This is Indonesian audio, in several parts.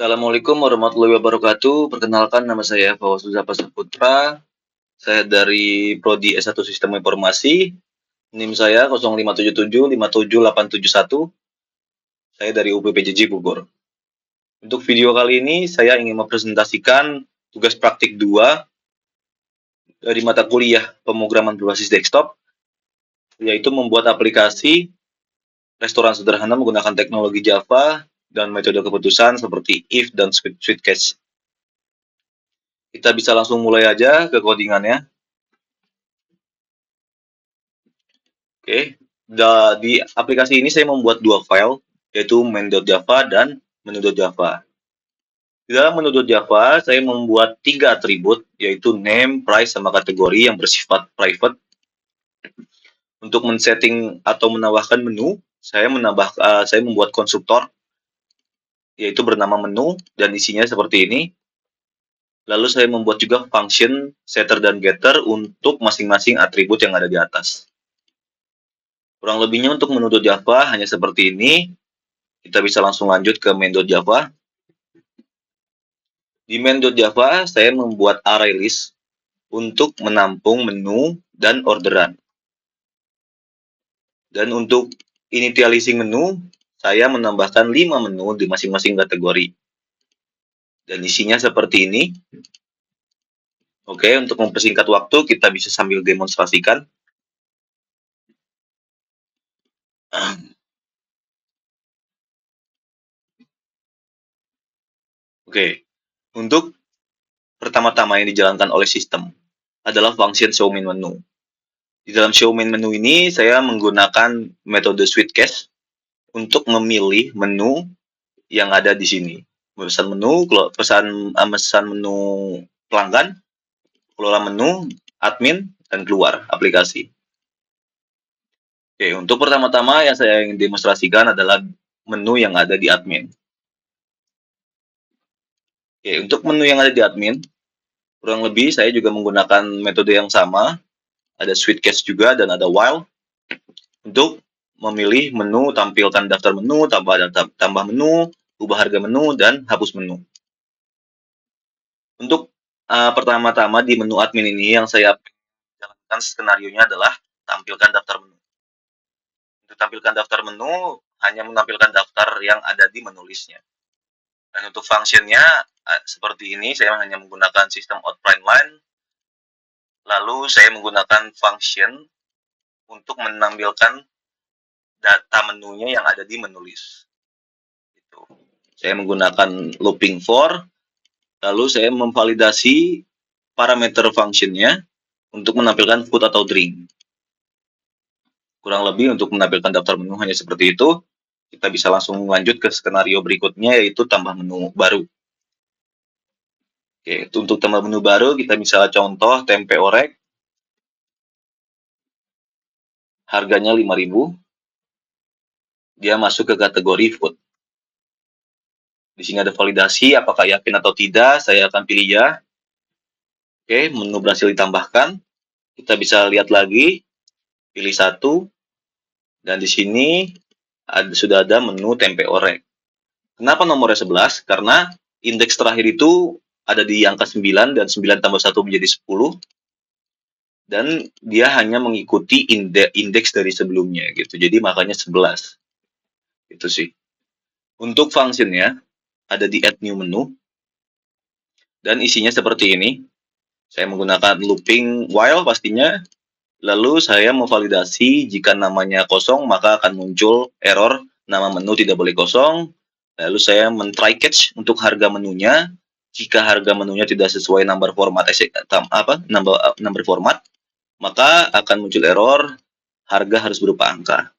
Assalamualaikum warahmatullahi wabarakatuh. Perkenalkan, nama saya Fawaz Zafar Saputra. Saya dari Prodi S1 Sistem Informasi. NIM saya 0577577871. Saya dari UPPJJ Bogor. Untuk video kali ini saya ingin mempresentasikan tugas praktik 2 dari mata kuliah pemrograman berbasis desktop, yaitu membuat aplikasi restoran sederhana menggunakan teknologi Java dan metode keputusan seperti if dan switch case. Kita bisa langsung mulai aja ke codingannya. Oke, di aplikasi ini saya membuat dua file, yaitu main.java dan menu.java. Di dalam menu.java, saya membuat 3 atribut, yaitu name, price, sama kategori yang bersifat private. Untuk men-setting atau menambahkan menu, saya membuat konstruktor, yaitu bernama menu, dan isinya seperti ini. Lalu saya membuat juga function setter dan getter untuk masing-masing atribut yang ada di atas. Kurang lebihnya untuk menu.java hanya seperti ini. Kita bisa langsung lanjut ke main.java. Di main.java saya membuat array list untuk menampung menu dan orderan. Dan untuk initializing menu, saya menambahkan 5 menu di masing-masing kategori. Dan isinya seperti ini. Oke, untuk mempersingkat waktu, kita bisa sambil demonstrasikan. Oke, untuk pertama-tama yang dijalankan oleh sistem adalah function show main menu. Di dalam show main menu ini, saya menggunakan metode switch case untuk memilih menu yang ada di sini. Pesan menu pelanggan, kelola menu, admin, dan keluar aplikasi. Oke, untuk pertama-tama yang saya ingin demonstrasikan adalah menu yang ada di admin. Oke, untuk menu yang ada di admin, kurang lebih saya juga menggunakan metode yang sama. Ada switch case juga dan ada while untuk memilih menu, tampilkan daftar menu, tambah menu, ubah harga menu, dan hapus menu. Untuk pertama-tama di menu admin ini yang saya jalankan skenario-nya adalah tampilkan daftar menu. Untuk tampilkan daftar menu, hanya menampilkan daftar yang ada di menu listnya. Dan untuk fungsinya seperti ini, saya hanya menggunakan sistem outprint line. Lalu saya menggunakan function untuk menampilkan data menunya yang ada di menu list. Gitu. Saya menggunakan looping for, lalu saya memvalidasi parameter functionnya untuk menampilkan food atau drink. Kurang lebih untuk menampilkan daftar menu hanya seperti itu. Kita bisa langsung lanjut ke skenario berikutnya, yaitu tambah menu baru. Oke, untuk tambah menu baru, kita bisa contoh tempe orek. Harganya 5.000. Dia masuk ke kategori food. Di sini ada validasi, apakah yakin atau tidak, saya akan pilih ya. Oke, menu berhasil ditambahkan. Kita bisa lihat lagi, pilih satu. Dan di sini sudah ada menu tempe orek. Kenapa nomornya 11? Karena indeks terakhir itu ada di angka 9, dan 9 tambah 1 menjadi 10. Dan dia hanya mengikuti indeks dari sebelumnya, gitu. Jadi makanya 11. Itu sih. Untuk fungsinya, ada di add new menu. Dan isinya seperti ini. Saya menggunakan looping while pastinya. Lalu saya memvalidasi jika namanya kosong, maka akan muncul error nama menu tidak boleh kosong. Lalu saya men-try catch untuk harga menunya. Jika harga menunya tidak sesuai number format, number format, maka akan muncul error harga harus berupa angka.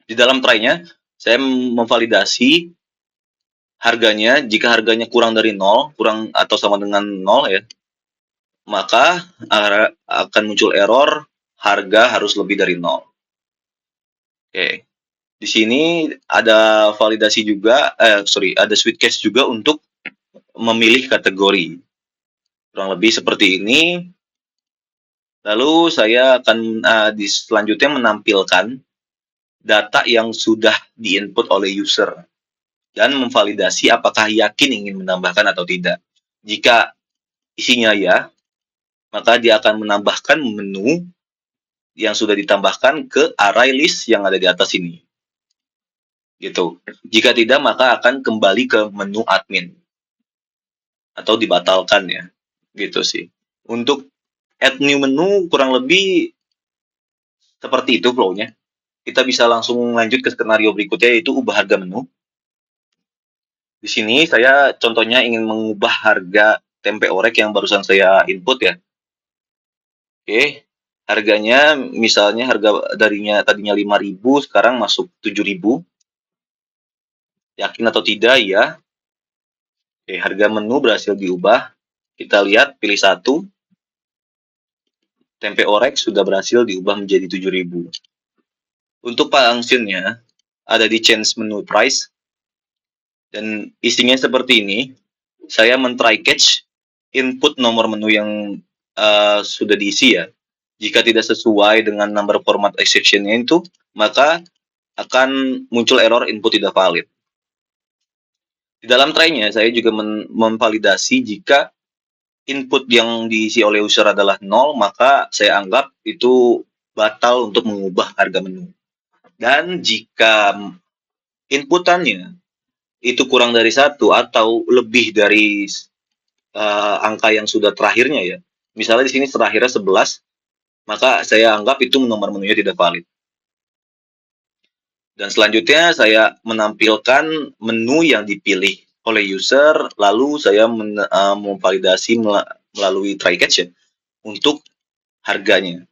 Di dalam try-nya, saya memvalidasi harganya. Jika harganya kurang dari 0, kurang atau sama dengan 0 ya, maka akan muncul error harga harus lebih dari 0. Oke. Di sini ada validasi juga, ada switch case juga untuk memilih kategori. Kurang lebih seperti ini. Lalu saya akan selanjutnya menampilkan data yang sudah di-input oleh user. dan memvalidasi apakah yakin ingin menambahkan atau tidak. Jika isinya ya, maka dia akan menambahkan menu yang sudah ditambahkan ke array list yang ada di atas ini. Gitu. Jika tidak, maka akan kembali ke menu admin atau dibatalkan ya. Gitu sih. Untuk add new menu kurang lebih seperti itu flow-nya. Kita bisa langsung lanjut ke skenario berikutnya, yaitu ubah harga menu. Di sini saya contohnya ingin mengubah harga tempe orek yang barusan saya input ya. Oke, harganya misalnya harga tadinya 5.000, sekarang masuk 7.000. Yakin atau tidak? Ya. Oke, harga menu berhasil diubah. Kita lihat, pilih satu. Tempe orek sudah berhasil diubah menjadi 7.000. Untuk functionnya ada di change menu price. Dan isinya seperti ini. Saya men-try catch input nomor menu yang sudah diisi ya. Jika tidak sesuai dengan number format exception-nya itu, maka akan muncul error input tidak valid. Di dalam try-nya, saya juga memvalidasi jika input yang diisi oleh user adalah 0, maka saya anggap itu batal untuk mengubah harga menu. Dan jika inputannya itu kurang dari 1 atau lebih dari angka yang sudah terakhirnya ya, misalnya di sini terakhirnya 11, maka saya anggap itu nomor menunya tidak valid. Dan selanjutnya saya menampilkan menu yang dipilih oleh user, lalu saya memvalidasi melalui try catch ya, untuk harganya.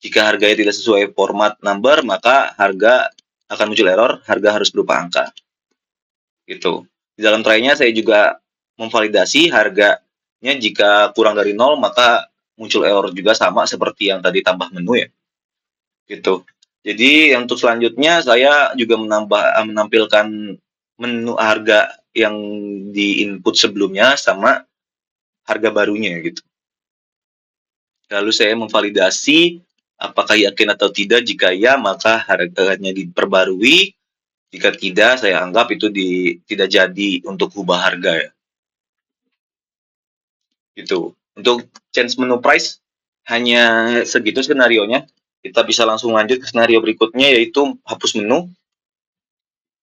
Jika harganya tidak sesuai format number, maka harga akan muncul error, harga harus berupa angka. Gitu. Di dalam try-nya saya juga memvalidasi harganya jika kurang dari 0, maka muncul error juga sama seperti yang tadi tambah menu ya. Gitu. Jadi untuk selanjutnya saya juga menampilkan menu harga yang di input sebelumnya sama harga barunya gitu. Lalu saya memvalidasi apakah yakin atau tidak. Jika ya, maka harganya diperbarui. Jika tidak, saya anggap itu tidak jadi untuk ubah harga ya. Gitu. Untuk change menu price hanya segitu skenarionya. Kita bisa langsung lanjut ke skenario berikutnya, yaitu hapus menu.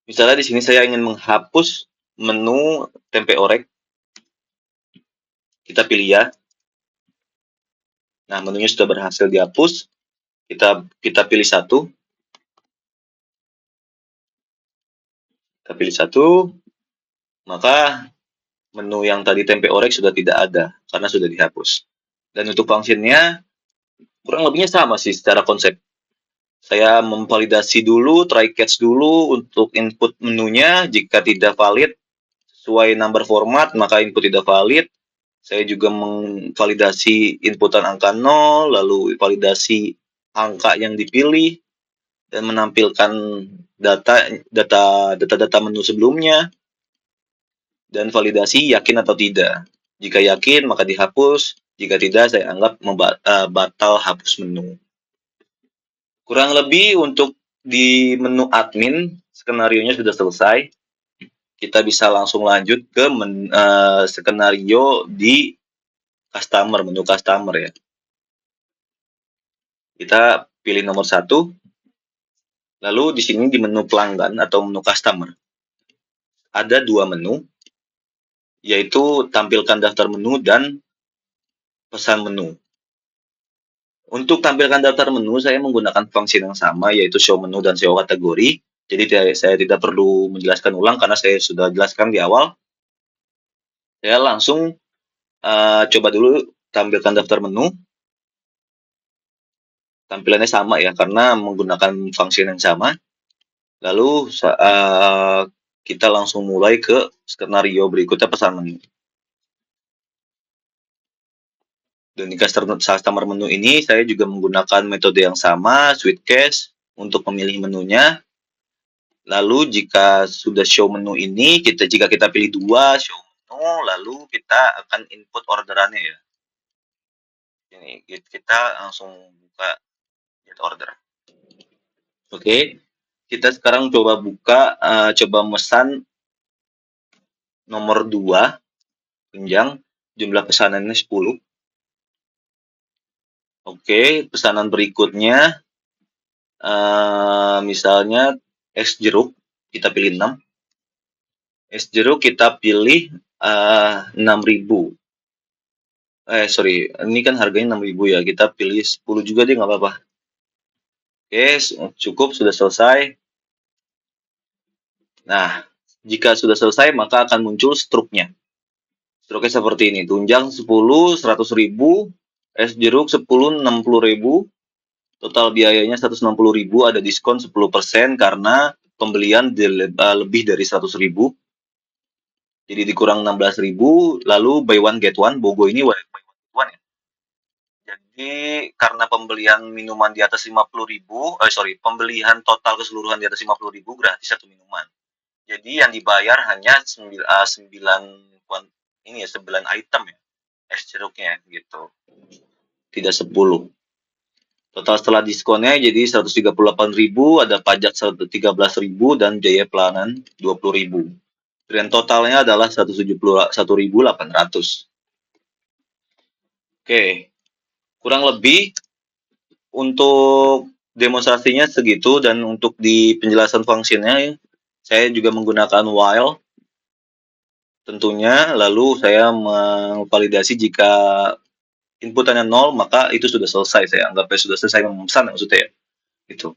Misalnya di sini saya ingin menghapus menu tempe orek. Kita pilih ya. Nah, menunya sudah berhasil dihapus. Kita pilih satu. Kita pilih satu. Maka menu yang tadi tempe orek sudah tidak ada karena sudah dihapus. Dan untuk functionnya kurang lebihnya sama sih secara konsep. Saya memvalidasi dulu, try catch dulu untuk input menunya. Jika tidak valid sesuai number format, maka input tidak valid. Saya juga memvalidasi inputan angka 0, lalu validasi angka yang dipilih, dan menampilkan data menu sebelumnya, dan validasi yakin atau tidak. Jika yakin, maka dihapus. Jika tidak, saya anggap batal hapus menu. Kurang lebih untuk di menu admin, skenarionya sudah selesai. Kita bisa langsung lanjut ke skenario di customer, menu customer ya. Kita pilih nomor 1. Lalu di sini di menu pelanggan atau menu customer, ada 2 menu, yaitu tampilkan daftar menu dan pesan menu. Untuk tampilkan daftar menu, saya menggunakan fungsi yang sama, yaitu show menu dan show kategori. Jadi saya tidak perlu menjelaskan ulang karena saya sudah jelaskan di awal. Saya langsung coba dulu tampilkan daftar menu. Tampilannya sama ya, karena menggunakan fungsi yang sama. Lalu kita langsung mulai ke skenario berikutnya, pesan menu. Dan di customer menu ini saya juga menggunakan metode yang sama, sweet cache, untuk memilih menunya. Lalu jika sudah show menu ini, jika kita pilih 2 show menu, lalu kita akan input orderannya ya. Ini kita langsung buka get order. Oke, kita sekarang coba buka, coba mesan nomor 2, tunjang, jumlah pesanannya 10. Oke, pesanan berikutnya, misalnya es jeruk, kita pilih 6. Es jeruk kita pilih 6.000. Sorry, ini kan harganya 6.000 ya, kita pilih 10 juga deh, nggak apa-apa. Oke, cukup, sudah selesai. Nah, jika sudah selesai, maka akan muncul struknya. Struknya seperti ini, tunjang 10, 100.000, es jeruk 10, 60.000, total biayanya 160.000, ada diskon 10% karena pembelian lebih dari 100.000. Jadi dikurang 16.000, lalu buy one get one, BOGO ini buy one get one ya. Jadi karena pembelian minuman di atas 50.000, pembelian total keseluruhan di atas 50.000 gratis satu minuman. Jadi yang dibayar hanya 9 item ya, es jeruknya gitu. Tidak 10. Total setelah diskonnya jadi 138.000, ada pajak 113.000 dan biaya pelayanan 20.000. Grand totalnya adalah 171.800. Oke, kurang lebih untuk demonstrasinya segitu, dan untuk di penjelasan fungsinya saya juga menggunakan while tentunya, lalu saya memvalidasi jika inputannya 0 maka itu sudah selesai, saya anggapnya sudah selesai memesan maksudnya ya. Itu.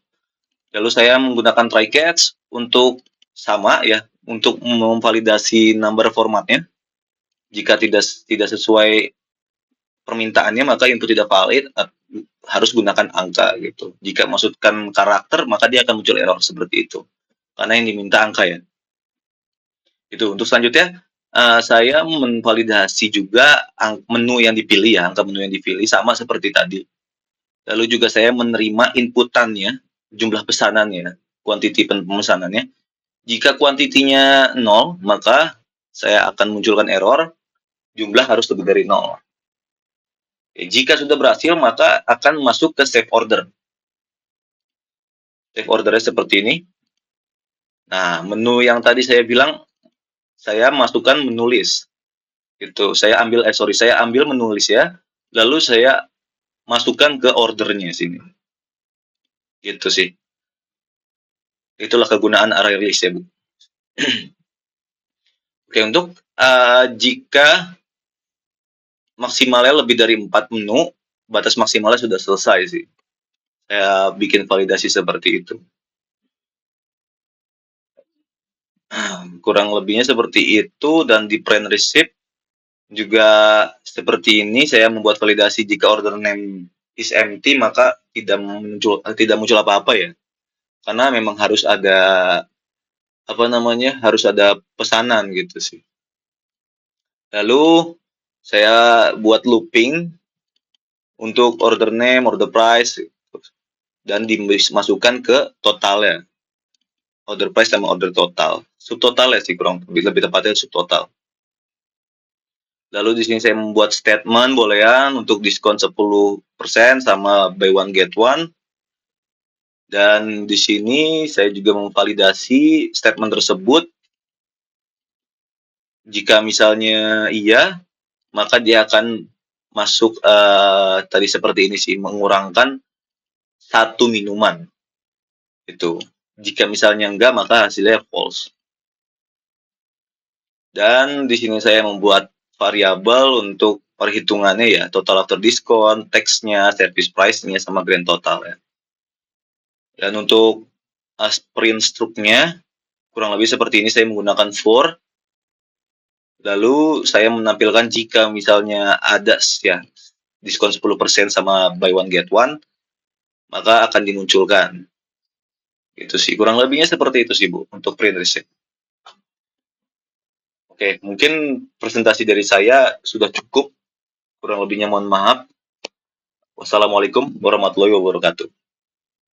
Lalu saya menggunakan try catch untuk sama ya, untuk memvalidasi number formatnya. Jika tidak sesuai permintaannya maka input tidak valid, harus gunakan angka gitu. Jika masukkan karakter maka dia akan muncul error seperti itu. Karena yang diminta angka ya. Itu. Untuk selanjutnya saya memvalidasi juga menu yang dipilih ya, angka menu yang dipilih sama seperti tadi. Lalu juga saya menerima inputannya, jumlah pesanannya, kuantiti pemesanannya. Jika kuantitinya 0, maka saya akan munculkan error, jumlah harus lebih dari 0. Jika sudah berhasil, maka akan masuk ke save order. Save ordernya seperti ini. Nah, menu yang tadi saya bilang, saya masukkan menulis. Gitu. Saya ambil menulis ya, lalu saya masukkan ke ordernya sini. Gitu sih. Itulah kegunaan array list ya, Bu. Oke, untuk jika maksimalnya lebih dari 4 menu, batas maksimalnya sudah selesai sih. Saya bikin validasi seperti itu. Kurang lebihnya seperti itu, dan di print receipt juga seperti ini. Saya membuat validasi jika order name is empty maka tidak muncul apa-apa ya. Karena memang harus ada harus ada pesanan gitu sih. Lalu saya buat looping untuk order name, order price, dan dimasukkan ke totalnya. Order price sama order total. Subtotal ya sih, kurang lebih tepatnya subtotal. Lalu di sini saya membuat statement bolehan untuk diskon 10% sama buy one get one. Dan di sini saya juga memvalidasi statement tersebut. Jika misalnya iya, maka dia akan masuk tadi seperti ini sih, mengurangkan satu minuman. Itu. Jika misalnya enggak, maka hasilnya false. Dan di sini saya membuat variabel untuk perhitungannya ya, total after discount, teksnya, service price-nya, sama grand total ya. Dan untuk sprint struknya kurang lebih seperti ini, saya menggunakan for. Lalu saya menampilkan jika misalnya ada ya diskon 10% sama buy one get one, maka akan dimunculkan. Itu sih, kurang lebihnya seperti itu sih Bu, untuk print receipt. Oke, mungkin presentasi dari saya sudah cukup. Kurang lebihnya mohon maaf. Wassalamualaikum warahmatullahi wabarakatuh.